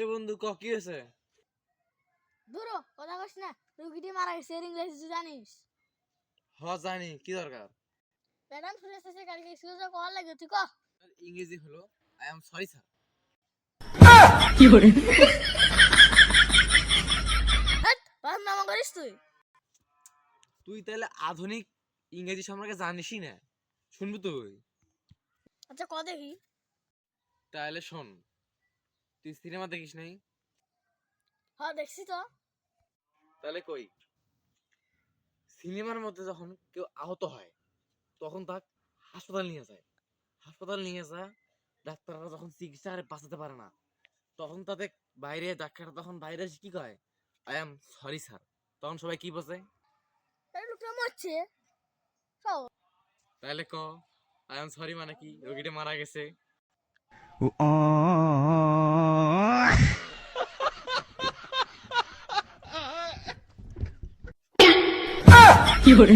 এ বন্ধু কি হয়েছে? দূর কথা কইস না, রুগীটি মারা গেছে। এর ইংরেজি জানিস? জানি, কি দরকার? ম্যাডাম শুনেছে কালকে স্কুলে কল লাগে, তুই ক। ইংরেজি হলো আই এম সরি স্যার। কি করে হট বাম নাম করিস তুই? তুই তাহলে আধুনিক ইংরেজি সম্পর্কে জানিসই না, শুনবি তুই? আচ্ছা ক দেখি। তাহলে শোন, তুই সিনেমা দেখিস নাই? হ্যাঁ দেখছি তো। তাহলে কই, সিনেমার মধ্যে যখন কেউ আহত হয় তখন তাকে হাসপাতাল নিয়ে যায়। হাসপাতাল নিয়ে যায়, ডাক্তাররা যখন চিকিৎসা করে বাঁচাতে পারে না, তখন তাদের বাইরে ডাক্তার তখন বাইরে এসে কি কয়, আই এম সরি স্যার। তখন সবাই কি বোঝে? এই লোকটা মরছে সব। তাহলে আই এম সরি মানে কি? রোগীটা মারা গেছে। কি করে